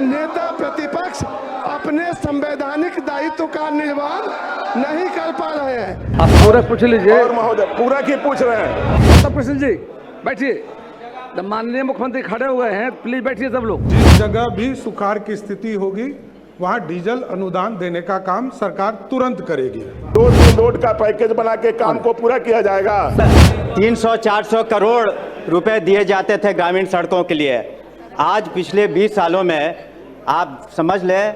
नेता प्रतिपक्ष अपने संवैधानिक दायित्व का निर्वहन नहीं कर पा रहे हैं। आप पूरा पूछ लीजिए। और महोदय पूरा की पूछ रहे हैं। सब कृष्ण जी बैठिए। माननीय मुख्यमंत्री खड़े हुए हैं, प्लीज बैठिए सब लोग। जिस जगह भी सुखाड़ की स्थिति होगी वहां डीजल अनुदान देने का काम सरकार तुरंत करेगी। 2 रोड का पैकेज बना के काम को पूरा किया जाएगा। 300-400 करोड़ रुपए दिए जाते थे ग्रामीण सड़कों के लिए। आज पिछले 20 सालों में आप समझ लें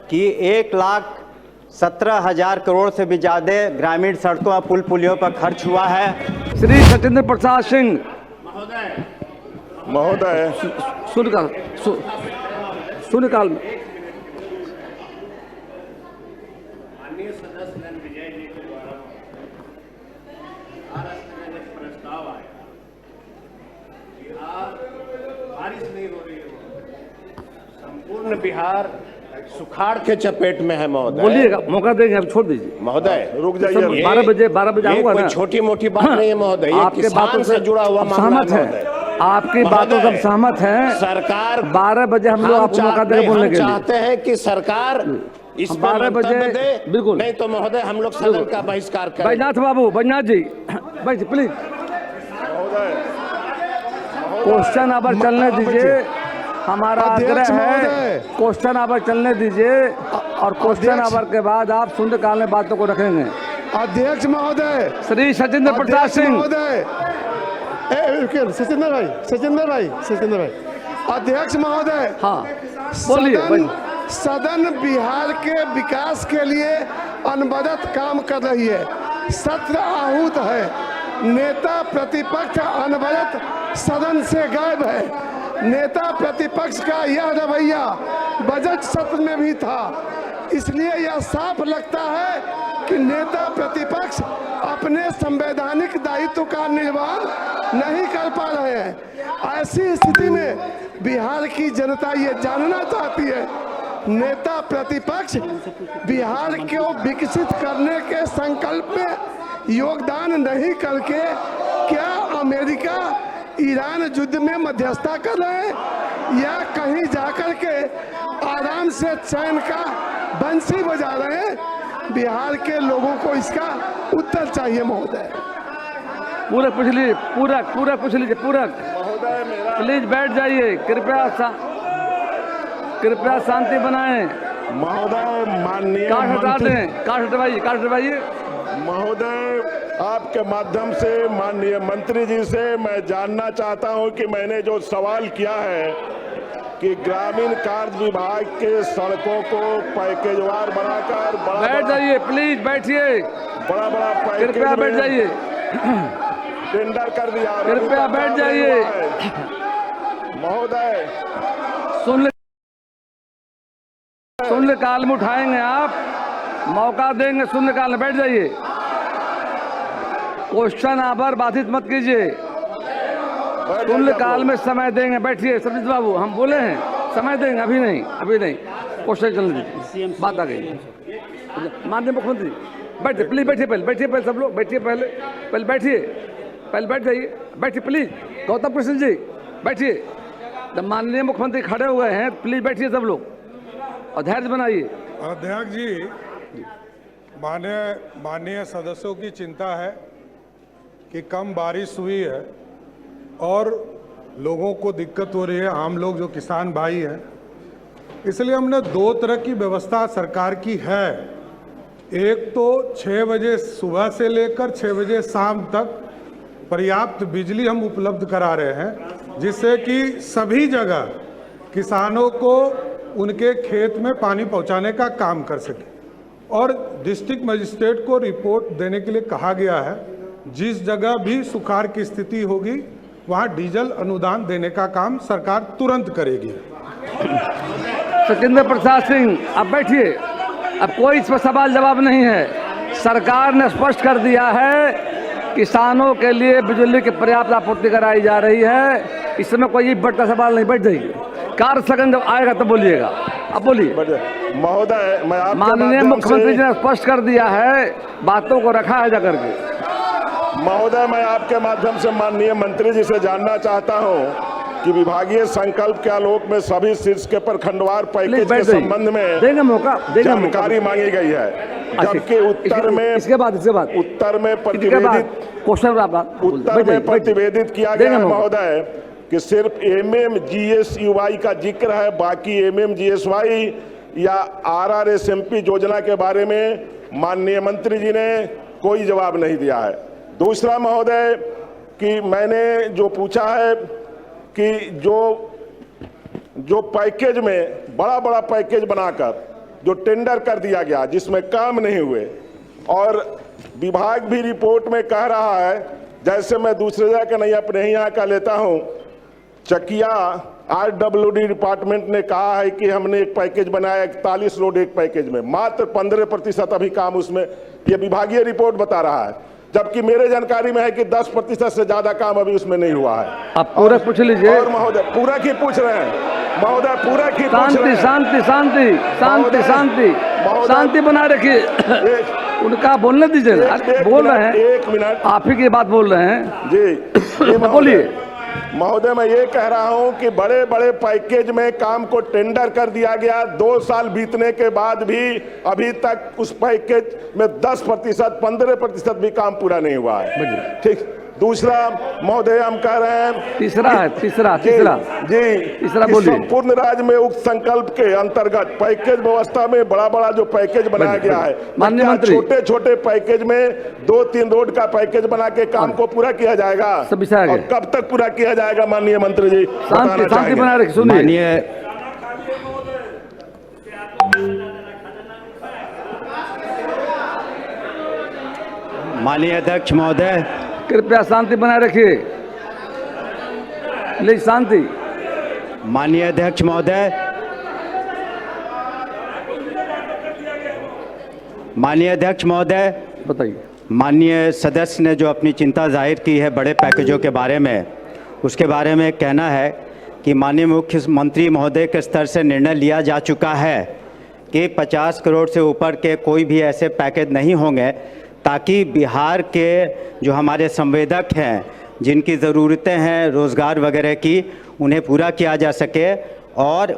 कि 1,17,000 करोड़ से भी ज़्यादा ग्रामीण सड़कों और पुल पुलियों पर खर्च हुआ है। श्री सत्येंद्र प्रसाद सिंह महोदय शून्यकाल में माननीय सदस्य विजय जी के द्वारा प्रस्ताव आया कि आज बारिश नहीं हो रही है, संपूर्ण बिहार सुखाड़ के चपेट में है महोदय। बोलिएगा, मौका देंगे, अब छोड़ दीजिए महोदय। रुक जाइए। 12 बजे आऊंगा ना। छोटी मोटी बात नहीं है महोदय, ये आपके बातों से जुड़ा हुआ सहमत है। आपकी बातों से सहमत है। सरकार 12 बजे हम लोग आपको मौका देंगे बोलने के लिए। चाहते हैं कि सरकार इस 12 बजे बिल्कुल नहीं तो महोदय हम लोग सदन का बहिष्कार करें। बैजनाथ बाबू, बैजनाथ जी बैठिए प्लीज। क्वेश्चन आवर चलने दीजिए, हमारा आग्रह है। क्वेश्चन आवर चलने दीजिए और क्वेश्चन आवर के बाद आप शून्यकाल में बातों को रखेंगे। अध्यक्ष महोदय, श्री सत्येंद्र प्रसाद सिंह महोदय, सचिंदर भाई, अध्यक्ष महोदय, हाँ बोलिए। सदन बिहार के विकास के लिए अनवरत काम कर रही है। सत्र आहूत है, नेता प्रतिपक्ष अनवरत सदन से गायब है। नेता प्रतिपक्ष का यह रवैया बजट सत्र में भी था, इसलिए यह साफ लगता है कि नेता प्रतिपक्ष अपने संवैधानिक दायित्व का निर्वहन नहीं कर पा रहे हैं। ऐसी स्थिति में बिहार की जनता ये जानना चाहती है, नेता प्रतिपक्ष बिहार को विकसित करने के संकल्प में योगदान नहीं करके क्या अमेरिका ईरान युद्ध में मध्यस्थता कर रहे हैं या कहीं जाकर के आराम से चैन का बंसी बजा रहे हैं? बिहार के लोगों को इसका उत्तर चाहिए महोदय। पूरा पूछ लीजिए, पूरा पूछ लीजिए, पूरा। प्लीज बैठ जाइए, कृपया शांति बनाएं। महोदय माननीय काट हटा दें, काट हटवाइए। महोदय आपके माध्यम से माननीय मंत्री जी से मैं जानना चाहता हूं कि मैंने जो सवाल किया है कि ग्रामीण कार्य विभाग के सड़कों को पैकेजवार बनाकर बैठ जाइए, प्लीज बैठिए। बड़ा कृपया बैठ जाइए, टेंडर कर दिया। कृपया बैठ जाइए। महोदय शून्यकाल में उठाएंगे, आप मौका देंगे, शून्यकाल में बैठ जाइए। क्वेश्चन आवर बाधित मत कीजिए, शून्यकाल में समय देंगे। बैठिए सतीश बाबू, हम बोले हैं समय देंगे, अभी नहीं। क्वेश्चन चलने दीजिए, बात आ गई। माननीय मुख्यमंत्री बैठिए, प्लीज बैठिए, पहले सब लोग बैठिए, पहले बैठ जाइए, बैठिए प्लीज। गौतम कृष्ण जी बैठिए। माननीय मुख्यमंत्री खड़े हुए हैं, प्लीज बैठिए सब लोग और धैर्य बनाइए। अध्यक्ष जी, माननीय सदस्यों की चिंता है कि कम बारिश हुई है और लोगों को दिक्कत हो रही है, आम लोग जो किसान भाई हैं। इसलिए हमने 2 तरह की व्यवस्था सरकार की है। एक तो 6 बजे सुबह से लेकर 6 बजे शाम तक पर्याप्त बिजली हम उपलब्ध करा रहे हैं, जिससे कि सभी जगह किसानों को उनके खेत में पानी पहुंचाने का काम कर सके। और डिस्ट्रिक्ट मजिस्ट्रेट को रिपोर्ट देने के लिए कहा गया है, जिस जगह भी सुखाड़ की स्थिति होगी वहां डीजल अनुदान देने का काम सरकार तुरंत करेगी। सत्येंद्र प्रसाद सिंह अब बैठिए, अब कोई इस पर सवाल जवाब नहीं है। सरकार ने स्पष्ट कर दिया है, किसानों के लिए बिजली की पर्याप्त आपूर्ति कराई जा रही है। इसमें कोई बढ़ता सवाल नहीं। बैठ जाइए, कार्य स्थगन जब आएगा तो बोलिएगा। अब बोलिए महोदय। मैं माननीय मुख्यमंत्री जी ने स्पष्ट कर दिया है, बातों को रखा है जाकर के। महोदय मैं आपके माध्यम से माननीय मंत्री जी से जानना चाहता हूं कि विभागीय संकल्प के आलोक में सभी शीर्ष के प्रखंडवार पैकेज के संबंध में देंगे मौका, जानकारी मांगी गई है, जबकि उत्तर में उत्तर में प्रतिवेदित किया गया है महोदय कि सिर्फ MMGSY का जिक्र है, बाकी MMGSY या RRSMP योजना के बारे में माननीय मंत्री जी ने कोई जवाब नहीं दिया है। दूसरा महोदय कि मैंने जो पूछा है कि जो पैकेज में बड़ा बड़ा पैकेज बनाकर जो टेंडर कर दिया गया जिसमें काम नहीं हुए, और विभाग भी रिपोर्ट में कह रहा है, जैसे मैं दूसरे जगह का नहीं अपने ही यहाँ का लेता हूँ, चकिया RWD डिपार्टमेंट ने कहा है कि हमने एक पैकेज बनाया 41 रोड एक पैकेज में, मात्र 15% अभी काम उसमें, ये विभागीय रिपोर्ट बता रहा है, जबकि मेरे जानकारी में है कि 10% से ज्यादा काम अभी उसमें नहीं हुआ है। आप पूरा पूछ लीजिए। और महोदय पूरा की पूछ रहे हैं महोदय, पूरा की पूछ रहे हैं। शांति शांति शांति शांति शांति बना रखिए, उनका बोलने दीजिए। बोल रहे हैं, 1 मिनट, आप ही की बात बोल रहे हैं जी बोलिए। महोदय मैं ये कह रहा हूं कि बड़े बड़े पैकेज में काम को टेंडर कर दिया गया, 2 साल बीतने के बाद भी अभी तक उस पैकेज में 10% 15% भी काम पूरा नहीं हुआ है। ठीक। दूसरा महोदय हम कह रहे हैं, तीसरा बोलिए। संपूर्ण राज्य में उक्त संकल्प के अंतर्गत पैकेज व्यवस्था में बड़ा बड़ा जो पैकेज बनाया गया है, माननीय मंत्री, छोटे छोटे पैकेज में 2-3 रोड का पैकेज बना के काम को पूरा किया जाएगा, और कब तक पूरा किया जाएगा माननीय मंत्री जी? शांति बना रखिए, सुनिए। माननीय अध्यक्ष महोदय, कृपया शांति बनाए रखिए, प्लीज शांति। माननीय अध्यक्ष महोदय, माननीय अध्यक्ष महोदय, बताइए। माननीय सदस्य ने जो अपनी चिंता जाहिर की है बड़े पैकेजों के बारे में, उसके बारे में कहना है कि माननीय मुख्यमंत्री महोदय के स्तर से निर्णय लिया जा चुका है कि 50 करोड़ से ऊपर के कोई भी ऐसे पैकेज नहीं होंगे, ताकि बिहार के जो हमारे संवेदक हैं, जिनकी ज़रूरतें हैं रोज़गार वगैरह की, उन्हें पूरा किया जा सके। और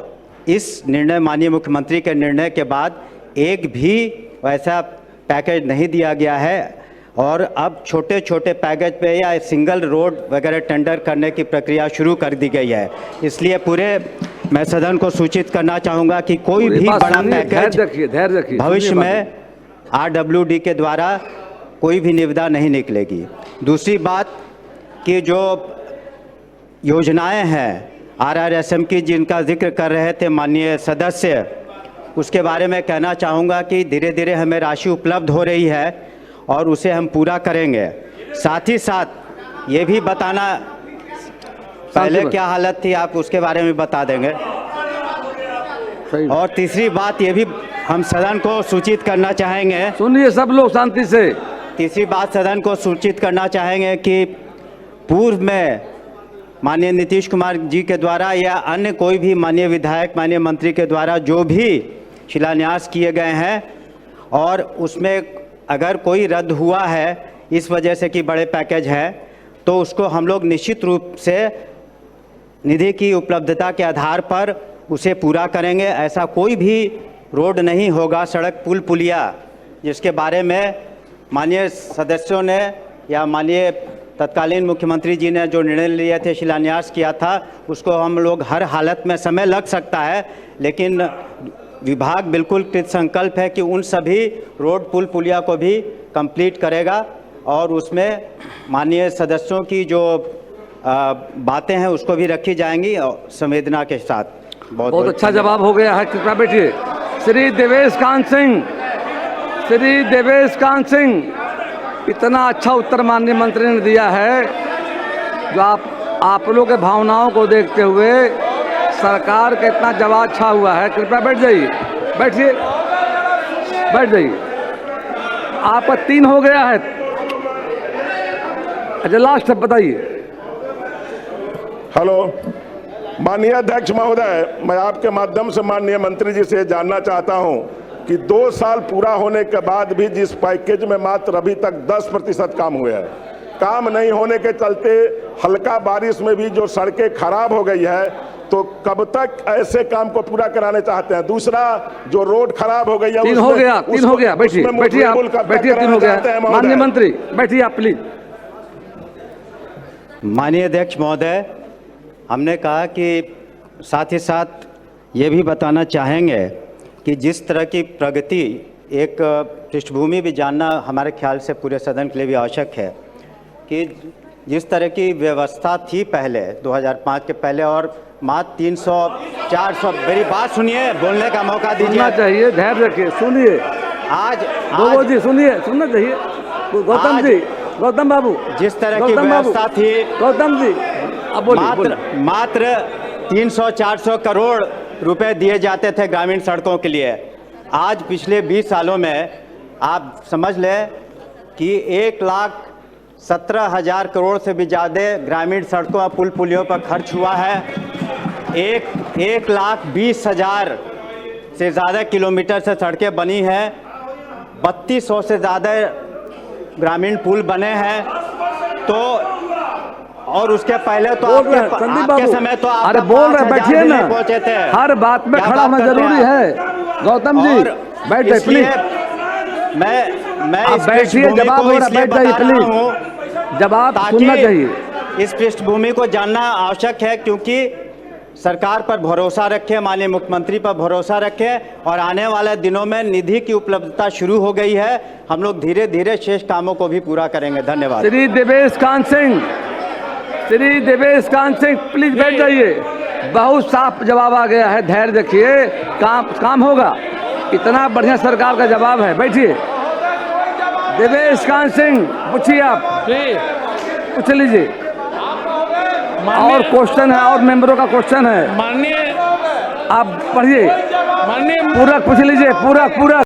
इस निर्णय, माननीय मुख्यमंत्री के निर्णय के बाद एक भी वैसा पैकेज नहीं दिया गया है, और अब छोटे छोटे पैकेज पे या सिंगल रोड वगैरह टेंडर करने की प्रक्रिया शुरू कर दी गई है। इसलिए पूरे मैं सदन को सूचित करना चाहूँगा कि कोई भी बड़ा पैकेज भविष्य में RWD के द्वारा कोई भी निविदा नहीं निकलेगी। दूसरी बात कि जो योजनाएं हैं RRSM की, जिनका जिक्र कर रहे थे माननीय सदस्य, उसके बारे में कहना चाहूँगा कि धीरे धीरे हमें राशि उपलब्ध हो रही है और उसे हम पूरा करेंगे। साथ ही साथ ये भी बताना, पहले क्या हालत थी आप उसके बारे में बता देंगे। और तीसरी बात ये भी हम सदन को सूचित करना चाहेंगे, सुनिए सब लोग शांति से। तीसरी बात सदन को सूचित करना चाहेंगे कि पूर्व में माननीय नीतीश कुमार जी के द्वारा या अन्य कोई भी माननीय विधायक, माननीय मंत्री के द्वारा जो भी शिलान्यास किए गए हैं, और उसमें अगर कोई रद्द हुआ है इस वजह से कि बड़े पैकेज है, तो उसको हम लोग निश्चित रूप से निधि की उपलब्धता के आधार पर उसे पूरा करेंगे। ऐसा कोई भी रोड नहीं होगा, सड़क पुल पुलिया, जिसके बारे में माननीय सदस्यों ने या माननीय तत्कालीन मुख्यमंत्री जी ने जो निर्णय लिए थे, शिलान्यास किया था, उसको हम लोग हर हालत में समय लग सकता है, लेकिन विभाग बिल्कुल कृत संकल्प है कि उन सभी रोड पुल पुलिया को भी कंप्लीट करेगा, और उसमें माननीय सदस्यों की जो बातें हैं उसको भी रखी जाएंगी संवेदना के साथ। बहुत अच्छा जवाब हो गया है। कृपया बैठिए। श्री देवेश कांत सिंह, श्री देवेश कांत सिंह, इतना अच्छा उत्तर माननीय मंत्री ने दिया है, जो आप लोगों के भावनाओं को देखते हुए सरकार का इतना जवाब अच्छा हुआ है। कृपया बैठ जाइए, बैठिए, बैठ जाइए। आपका 3 हो गया है। अच्छा लास्ट बताइए। हेलो माननीय अध्यक्ष महोदय, मैं आपके माध्यम से माननीय मंत्री जी से जानना चाहता हूं कि 2 साल पूरा होने के बाद भी जिस पैकेज में मात्र अभी तक 10% काम हुए हैं, काम नहीं होने के चलते हल्का बारिश में भी जो सड़कें खराब हो गई है, तो कब तक ऐसे काम को पूरा कराने चाहते हैं? दूसरा, जो रोड खराब हो गई है, तीन हो गया, बैठिए बैठिए आप, बैठिए, 3 हो गया। माननीय मंत्री बैठिए आप प्लीज। माननीय अध्यक्ष महोदय, हमने कहा कि साथ ही साथ ये भी बताना चाहेंगे कि जिस तरह की प्रगति, एक पृष्ठभूमि भी जानना हमारे ख्याल से पूरे सदन के लिए भी आवश्यक है कि जिस तरह की व्यवस्था थी पहले 2005 के पहले, और मात्र 300-400, मेरी बात सुनिए, बोलने का मौका सुनना दीजिए। चाहिए, धैर्य रखिए, सुनिए। आज जी सुनिए, सुनना चाहिए। गौतम जी, गौतम बाबू, जिस तरह की व्यवस्था थी, गौतम जी अब बोलिए। मात्र 300-400 करोड़ रुपए दिए जाते थे ग्रामीण सड़कों के लिए। आज पिछले 20 सालों में आप समझ लें कि 1,17,000 करोड़ से भी ज़्यादा ग्रामीण सड़कों और पुल पुलियों पर खर्च हुआ है। 1,20,000 से ज़्यादा किलोमीटर से सड़कें बनी हैं। 3200 से ज़्यादा ग्रामीण पुल बने हैं। तो और उसके पहले तो आपके समय तो आप, अरे बोल रहे, बैठिए ना, पहुंचे थे। हर बात में खड़ा होना जरूरी है। गौतम जी बैठ जाइए प्लीज। मैं आप बैठिए, जवाब हो रहा, बैठ जाइए प्लीज, जवाब सुनना चाहिए। इस पृष्ठभूमि को जानना आवश्यक है, क्योंकि सरकार पर भरोसा रखें, माननीय मुख्यमंत्री पर भरोसा रखें, और आने वाले दिनों में निधि की उपलब्धता शुरू हो गई है। हम लोग धीरे धीरे शेष कामों को भी पूरा करेंगे। धन्यवाद। श्री देवेश कांत सिंह प्लीज बैठ जाइए। बहुत साफ जवाब आ गया है, धैर्य रखिए, काम होगा। इतना बढ़िया सरकार का जवाब है, बैठिए। देवेश कांत सिंह पूछिए, आप पूछ लीजिए। और क्वेश्चन है, और मेंबरों का क्वेश्चन है, माननीय आप पढ़िए। पूरक पूछ लीजिए, पूरक।